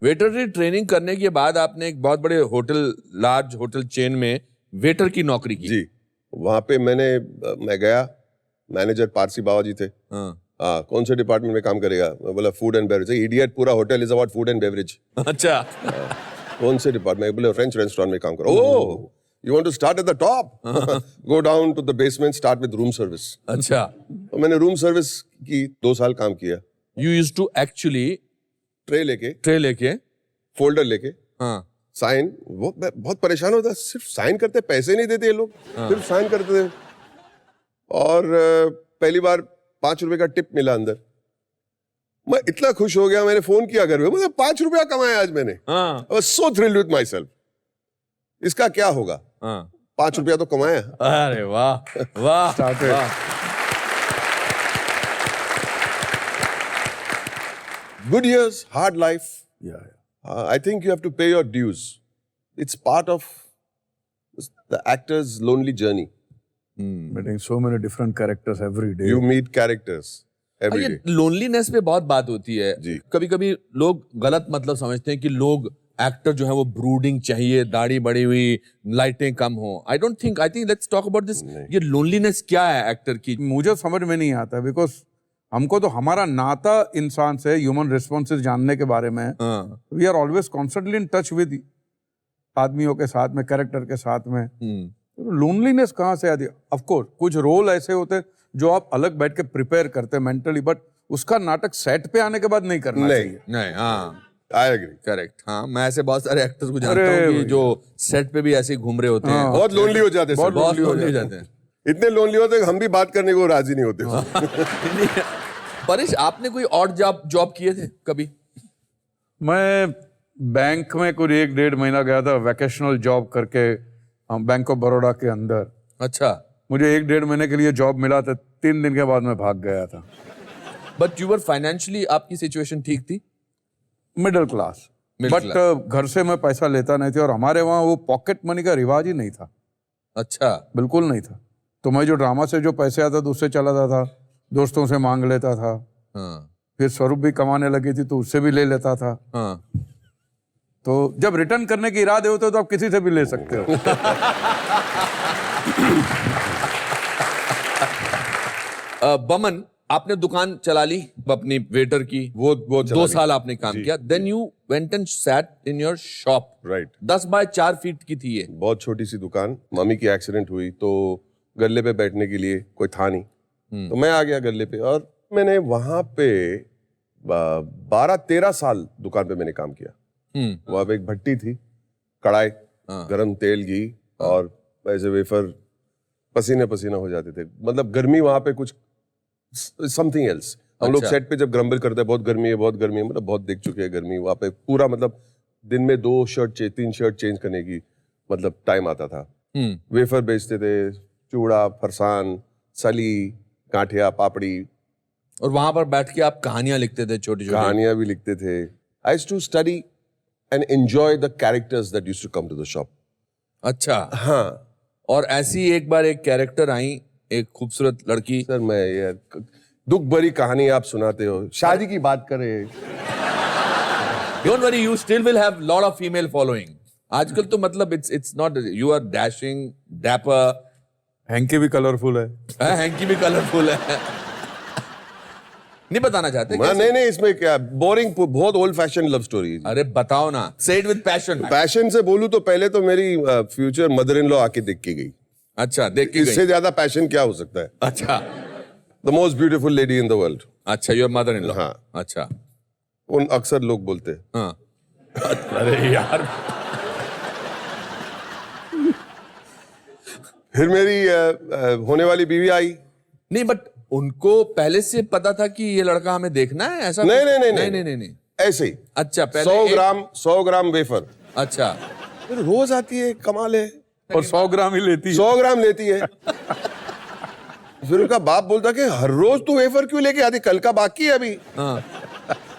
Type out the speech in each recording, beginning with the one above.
वेटररी training करने के बाद आपने एक बहुत बड़े होटल, लार्ज होटल चेन में वेटर की नौकरी की। जी, वहाँ पे मैं गया, मैनेजर पारसी बाबा जी थे। हाँ, कौन से डिपार्टमेंट में काम करेगा? मैं बोला फूड एंड बेवरेज। इडियट, पूरा hotel is about food and beverage. अच्छा। कौन से डिपार्टमेंट? बोले फ्रेंच रेस्टोरेंट में काम करो। Oh, you want to start at the top, go down to the basement, start with room service. अच्छा, तो मैंने रूम सर्विस की 2 साल काम किया। You used to actually tray लेके, फोल्डर लेके, हाँ, साइन। वो मैं बहुत परेशान होता, सिर्फ साइन करते, पैसे नहीं देते ये लोग, सिर्फ साइन करते थे। और पहली बार 5 रुपए का टिप मिला अंदर। मैं इतना खुश हो गया, मैंने फोन किया घर में, मतलब 5 रुपया कमाया आज मैंने। हाँ, I was so thrilled with myself. इसका क्या होगा? हाँ। 5 रुपया तो कमाया। अरे वाह, वाह, वाह। Good years, hard life. I think you have to pay your dues. It's part of the actor's lonely journey. Meeting so many different characters every day. You meet characters every ये day. लोनलीनेस पे बहुत बात होती है। जी। कभी-कभी लोग गलत मतलब समझते हैं कि लोग एक्टर जो है वो ब्रूडिंग चाहिए, दाढ़ी बड़ी हुई, लाइटें कम हो। I think let's talk about this. ये लोनलीनेस क्या है एक्टर की? मुझे समझ में नहीं आता बिकॉज हमको तो हमारा नाता इंसान से, ह्यूमन रिस्पॉन्सेज जानने के बारे में, we are always constantly in touch with आदमियों के साथ में, कैरेक्टर के साथ में। लोनलीनेस कहाँ से आती है? ऑफकोर्स कुछ रोल ऐसे होते हैं जो आप अलग बैठ के प्रिपेयर करते हैं मेंटली, बट उसका नाटक सेट पे आने के बाद नहीं करना चाहिए। नहीं, हाँ, I agree. करेक्ट। हाँ, मैं ऐसे बहुत सारे एक्टर्स को जानता हूँ कि जो सेट पे भी ऐसे ही घूम रहे होते हैं। बहुत लोनली हो जाते हैं, बहुत lonely lonely हो जाते हैं। इतने लोनली होते हैं कि हम भी बात करने को राजी नहीं होते। परेश, आपने कोई और जॉब किए थे कभी? मैं बैंक में कुछ 1-1.5 महीना गया था वैकेशनल जॉब करके, बैंक ऑफ बड़ौदा के अंदर। अच्छा। मुझे 1-1.5 महीने के लिए जॉब मिला था, 3 दिन के बाद मैं भाग गया था। बट यू वर फाइनेंशियली, आपकी सिचुएशन ठीक थी? मिडिल क्लास, बट घर से मैं पैसा लेता नहीं था, और हमारे वहाँ वो पॉकेट मनी का रिवाज ही नहीं था। अच्छा। बिल्कुल नहीं था। तो मैं जो ड्रामा से जो पैसे आता था उससे चलाता था, दोस्तों से मांग लेता था। हाँ, फिर स्वरूप भी कमाने लगी थी तो उससे भी ले लेता था। हाँ। तो जब रिटर्न करने के इरादे होते हो तो आप किसी से भी ले सकते हो। बमन, आपने दुकान चला ली अपनी वेटर की, वो 2 साल आपने काम किया। Then you went and sat in your shop. Right. 10 by 4 feet की थी ये। बहुत छोटी सी दुकान। मम्मी की एक्सीडेंट हुई तो गल्ले पे बैठने के लिए कोई था नहीं, तो मैं आ गया गल्ले पे, और मैंने वहां पे 12-13 साल दुकान पे मैंने काम किया। वहां पे एक भट्टी थी, कढ़ाई, गरम तेल, घी, और ऐसे वेफर पसीने पसीना हो जाते थे। मतलब गर्मी वहां पे कुछ समथिंग एल्स। हम लोग सेट पे जब ग्रम्बल करते हैं बहुत गर्मी है, बहुत गर्मी है, मतलब बहुत देख चुके हैं गर्मी। वहां पे पूरा मतलब दिन में 2 शर्ट 3 शर्ट चेंज करने की मतलब टाइम आता था। वेफर बेचते थे, चूड़ा, फरसान, सली, गांठिया, पापड़ी, और वहां पर बैठ के आप कहानियां लिखते थे, छोटी छोटी कहानियां भी लिखते थे। I used to study and enjoy the characters that used to come to the shop. अच्छा। हाँ। और ऐसी एक बार एक कैरेक्टर आई, एक खूबसूरत लड़की। सर मैं यार, दुख भरी कहानी आप सुनाते हो, शादी की बात करें। Don't worry, you still will have lot of female following. आजकल तो मतलब it's not, you are dashing, dapper. Hanky भी कलरफुल है। हैंकी भी कलरफुल है। नहीं बताना चाहते? नहीं, इसमें क्या बोरिंग, बहुत ओल्ड फैशन लव स्टोरी। अरे बताओ ना, से इट विद पैशन। पैशन से बोलूं तो पहले तो मेरी फ्यूचर मदर इन लॉ आके देख के गई। अच्छा, देख के गई। इससे ज्यादा पैशन क्या हो सकता है? अच्छा। The most beautiful lady in the world. अच्छा, योर मदर इन लॉ। हाँ। अच्छा। उन अक्सर लोग बोलते हैं। हाँ। अरे यार। फिर मेरी होने वाली बीवी आई। नहीं, बट उनको पहले से पता था कि ये लड़का हमें देखना है, ऐसा? नहीं। ऐसे ही। अच्छा, पहले 100 ग्राम वेफर। अच्छा। फिर रोज आती है, कमाल है, और 100 ग्राम ही लेती है। 100 ग्राम लेती है। फिर उनका बाप बोलता कि हर रोज तू वेफर क्यों लेके आती, कल का बाकी है अभी। हाँ।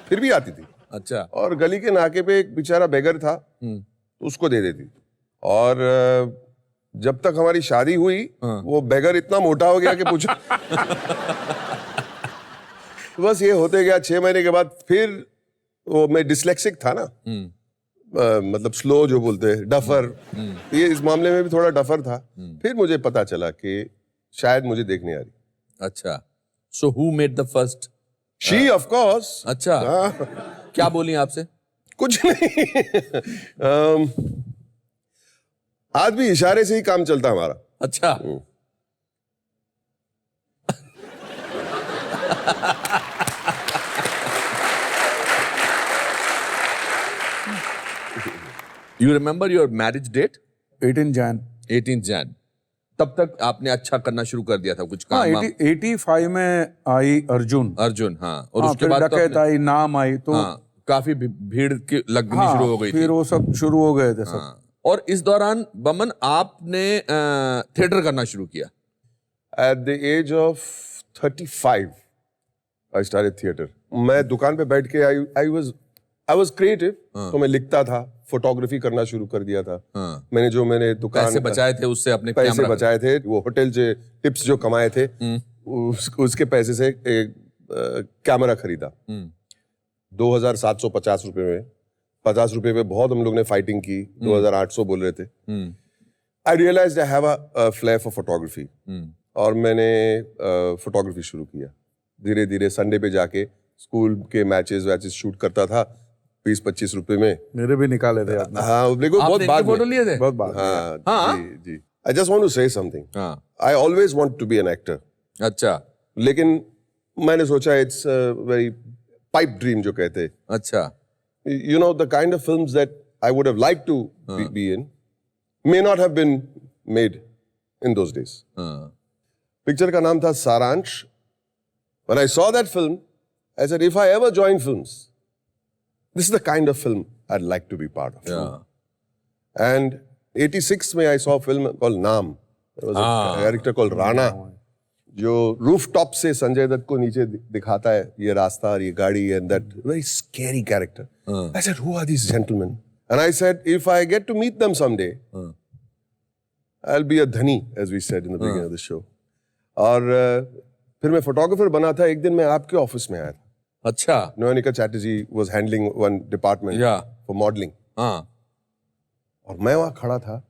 फिर भी आती थी। अच्छा। और गली के नाके पे एक बेचारा बेगर था, तो उसको दे देती। और जब तक हमारी शादी हुई, वो बेगर इतना मोटा हो गया कि पूछो। तो बस ये होते गया। 6 महीने के बाद फिर वो मैं डिसलेक्सिक था ना, मतलब स्लो जो बोलते हैं, डफर, ये इस मामले में भी थोड़ा डफर था। फिर मुझे पता चला कि शायद मुझे देख नहीं आ रही। अच्छा, so who made the first? She of course. अच्छा, क्या बोली आपसे? कुछ नहीं। आज भी इशारे से ही काम चलता हमारा। अच्छा, you remember your marriage date? 18 Jan. 18 Jan. तब तक आपने अच्छा करना शुरू कर दिया था कुछ हाँ, काम? 85 में आई अर्जुन। अर्जुन, हाँ। और हाँ, उसके फिर बाद तो डकैत आई, नाम आई, तो हाँ, काफी भीड़ की लगनी हाँ, शुरू हो गई फिर थी। वो सब शुरू हो गए थे सब। हाँ। और इस दौरान बमन आपने थिएटर करना शुरू किया? At the age of 35 I started theatre. मैं दुकान पे बैठ के आई वाज क्रिएटिव, तो मैं लिखता था, फोटोग्राफी करना शुरू कर दिया था। मैंने दुकान पैसे बचाए थे उससे, अपने पैसे कैमरा बचाए थे, वो होटल से टिप्स जो कमाए थे, उसके पैसे से एक कैमरा खरीदा 2750 रुपए में। 50 रुपए में बहुत हम लोग ने फाइटिंग की। 2800 बोल रहे थे। I realised I have a flair for photography, और मैंने फोटोग्राफी शुरू किया। धीरे धीरे संडे पे जाके स्कूल के मैचेस शूट करता था 20-25 रुपए में। मेरे भी निकाले थे आपने। हाँ, देखो बहुत आपने बाद इनके फोटो में। लिए थे? बहुत बात। हाँ, जी। I just want to say something. हाँ, I always want to be an actor, अच्छा लेकिन मैंने सोचा इट्स वेरी पाइप ड्रीम जो कहते हैं। अच्छा, You know, the kind of films that I would have liked to be in may not have been made in those days. हाँ, Picture का नाम था सारांश. When I saw that film, I said, if I ever join films, this is the kind of film I'd like to be part of. yeah. And 86 में I saw a film called Naam. There was a character called Rana, जो rooftop से संजय दत्त को नीचे दिखाता है, ये रास्ता और ये गाड़ी, and that very scary character. I said, who are these gentlemen? And I said, if I get to meet them someday, I'll be a dhani, as we said in the beginning of the show. और फिर मैं photographer बना था। एक दिन मैं आपके office में आया था। अच्छा, नोनिका Chatterjee was handling one department Yeah. for modeling. हाँ, और मैं वहाँ खड़ा था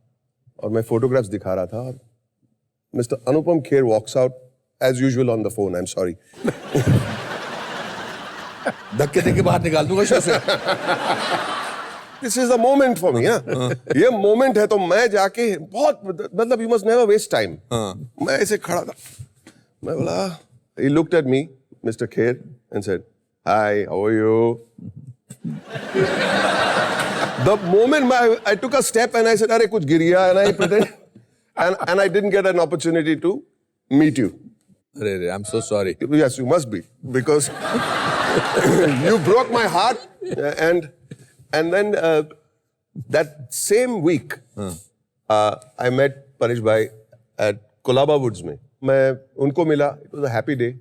और मैं फोटोग्राफ्स दिखा रहा था, और mister Anupam Kher walks out as usual on the phone. I'm sorry. धक्के देके बाहर निकाल दूंगा शो से। This is a moment for me, हाँ? ये moment है, तो मैं जाके बहुत, मतलब you must never waste time. मैं ऐसे खड़ा था, मैं बोला, he looked at me, Mr. Kher, and said, hi, how are you? The moment I took a step and I said, अरे कुछ गिर गया, and I pretended, and I didn't get an opportunity to meet you. अरे, I'm so sorry. Yes, you must be, because you broke my heart, and then that same week, I met Parish bhai at Colaba Woods में. मैं उनको मिला. It was a happy day.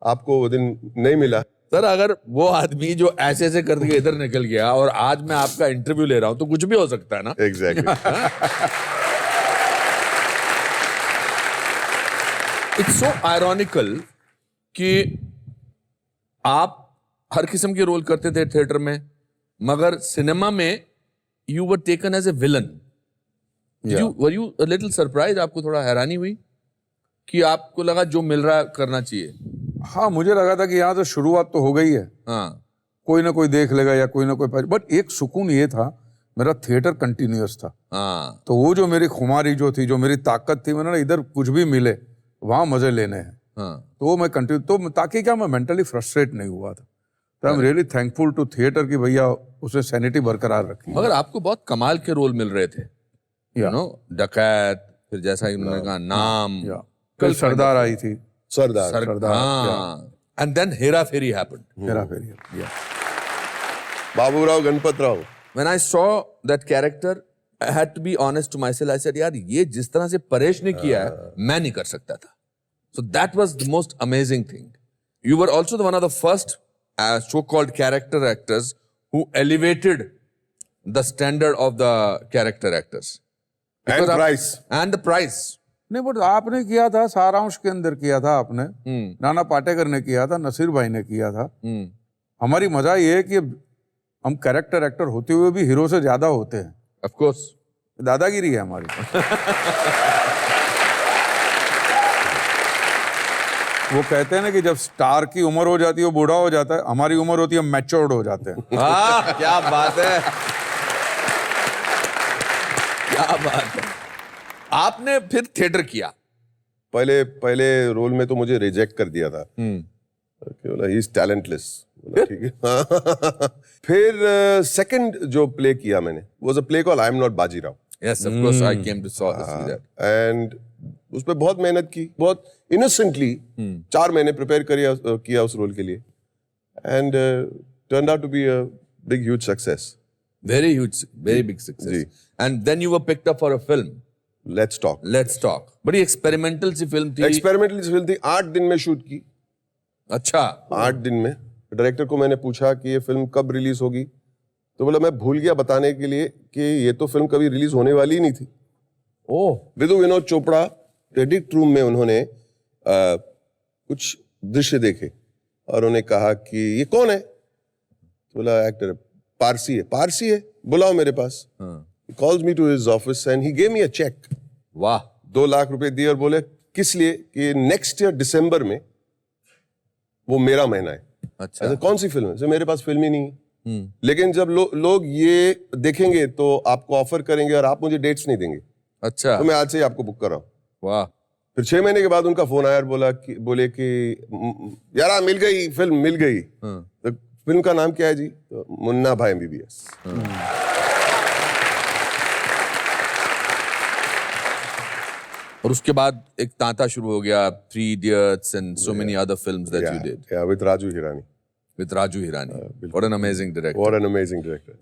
आपको वो दिन नहीं मिला. सर, अगर वो आदमी जो ऐसे ऐसे करके इधर निकल गया और आज मैं आपका इंटरव्यू ले रहा हूं, तो कुछ भी हो सकता है ना? Exactly. इट्स सो आयरॉनिकल कि आप हर किस्म के रोल करते थे थिएटर में, मगर सिनेमा में you were taken as a villain. Were you a little surprise? आपको थोड़ा हैरानी हुई कि आपको लगा जो मिल रहा है करना चाहिए? हाँ, मुझे लगा था कि यहाँ से शुरुआत तो हो गई है, हाँ, कोई ना कोई देख लेगा या कोई ना कोई, बट एक सुकून ये था, मेरा थिएटर कंटिन्यूअस था। हाँ, तो वो जो मेरी खुमारी जो थी, जो मेरी ताकत थी, मैंने इधर कुछ भी मिले वहाँ मजे लेने हैं, हाँ, तो वो मैं कंटिन्यू, तो ताकि क्या मैं मेंटली फ्रस्ट्रेट नहीं हुआ था। तो I am really thankful to theatre कि भैया उसने सैनिटी बरकरार रखी। मगर आपको बहुत कमाल के रोल मिल रहे थे, यू नो, डकैत, फिर जैसा उन्होंने कहा नाम, कल सरदार आई थी, सरदार. हाँ, and then Hera Pheri happened. Hera Pheri, Baburao Ganpat Rao. When I saw that character, I had to be honest to myself. I said, यार ये जिस तरह से परेश ने किया है, मैं नहीं कर सकता था. So that was the most amazing thing. You were also the one of the first so-called character actors who elevated the standard of the character actors. And price. And the price. नहीं, but आपने किया था, सारांश के अंदर किया था आपने, नाना पाटेकर ने किया था, नसीर भाई ने किया था। हमारी मजा ये है कि हम कैरेक्टर एक्टर होते हुए भी हीरो से ज्यादा होते हैं। Of course. दादागिरी है हमारी। वो कहते हैं ना कि जब स्टार की उम्र हो जाती है वो बूढ़ा हो जाता है, हमारी उम्र होती है मैच्योर्ड हो जाते हैं। हाँ, क्या बात है, क्या बात है। आपने फिर थिएटर किया? पहले रोल में तो मुझे रिजेक्ट कर दिया था, बोला ही इज टैलेंटलेस, ठीक है। फिर सेकंड जो प्ले किया मैंने was a play call I am not Bajirao. Yes, of course, I came to see that. And उस पर बहुत मेहनत की, बहुत इनोसेंटली 4 महीने प्रिपेयर किया उस रोल के लिए, and turn out to be a big huge success. Very huge, very big success. जी। And then you were picked up for a film. Let's talk. Let's talk. बड़ी एक्सपेरिमेंटल सी film थी। Experimental film थी, 8 दिन में shoot की। अच्छा। 8 दिन में। डायरेक्टर को मैंने पूछा कि ये फिल्म कब रिलीज होगी, तो बोला मैं भूल गया बताने के लिए कि ये तो फिल्म कभी रिलीज होने वाली ही नहीं थी। ओह। विदु विनोद चोपड़ा एडिट रूम में उन्होंने कुछ दृश्य देखे और उन्होंने कहा कि ये कौन है, तो बोला एक्टर पारसी है। पारसी है, बुलाओ मेरे पास। He calls me to his office and he gave me a check. वाह। 2 लाख रुपए दिए और बोले किस लिए, कि नेक्स्ट ईयर दिसंबर में वो मेरा महीना है। अच्छा। ऐसे कौन सी फिल्म है, सर मेरे पास फिल्म ही नहीं है, लेकिन जब लोग ये देखेंगे तो आपको ऑफर करेंगे और आप मुझे डेट्स नहीं देंगे, अच्छा। तो मैं आज से ही आपको बुक कर रहा हूँ। वाह। फिर 6 महीने के बाद उनका फोन आया और बोले कि यार मिल गई फिल्म, मिल गई। तो फिल्म का नाम क्या है जी, तो मुन्ना भाई MBBS। और उसके बाद एक तांता शुरू हो गया, 3 Idiots and so many other films that you did with Raju Hirani. with Raju Hirani. What an amazing director. What an amazing director.